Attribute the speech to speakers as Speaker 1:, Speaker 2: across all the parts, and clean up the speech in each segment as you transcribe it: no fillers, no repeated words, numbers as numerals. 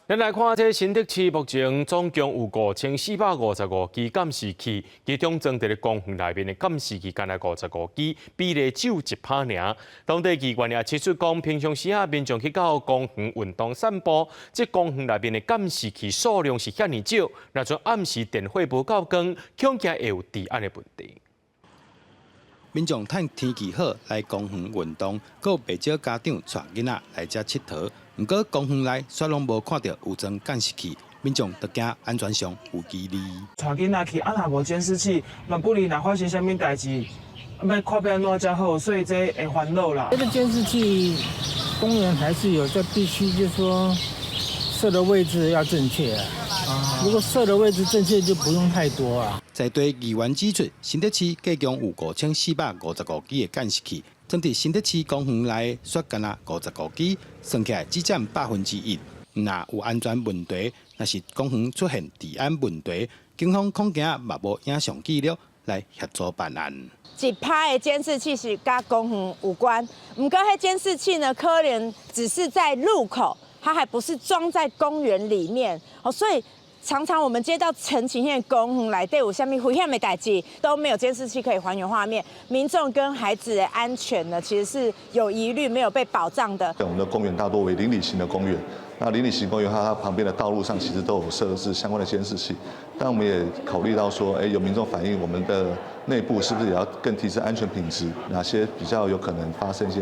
Speaker 1: 咱来看这新德市目前总共有5455支监视器，其中装伫咧公园内面的监视器，干来55支，比例只有1%尔。当地机关也指出讲，平常时民众去到公园运动散步，这公园内面的监视器数量是遐尼少，若像暗时电火无够光，恐惊会有治安的问题。
Speaker 2: 民众趁天气好来公园运动，阁有不少家长带囡仔来遮佚佗。不过公园内却拢无看到有装监视器，民众就惊安全上有疑虑。
Speaker 3: 带囡仔去，若无监视器，万不离若发生啥物代志，要看要安怎才好，所以这会烦恼啦。
Speaker 4: 这个监视器，公园还是有，这必须就是说设的位置要正确啊。如果设的位置正确，就不用太多啊。
Speaker 2: 在对议员指出，新德市计共有5455支的监视器。整体新德市公园内却干那55支，算起来只占1%。若有安全问题，若是公园出现治安问题，警方恐惊嘛无影像记录来协助办案。
Speaker 5: 1%的监视器是跟公园有关，不过迄监视器呢，可能只是在路口，它还不是装在公园里面哦，所以。常常我们接到陈情县公园内底有啥物危险的代志，都没有监视器可以还原画面，民众跟孩子的安全呢，其实是有疑虑，没有被保障的。
Speaker 6: 我们的公园大多为邻里型的公园，那邻里型公园它旁边的道路上其实都有设置相关的监视器，但我们也考虑到说，有民众反映我们的内部是不是也要更提升安全品质？哪些比较有可能发生一些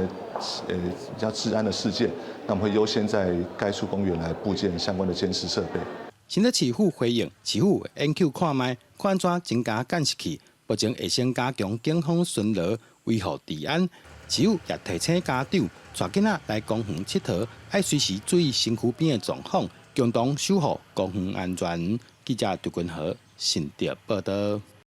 Speaker 6: 比较治安的事件，那我们会优先在该处公园来布建相关的监视设备。
Speaker 2: 新德市府回应，市府研究看卖，看怎增加监视器，目前会先加强警方巡逻，维护治安。市府也提醒家长，带囡仔来公园佚佗，要随时注意身躯边的状况，共同守护公园安全。记者杜君和新德报道。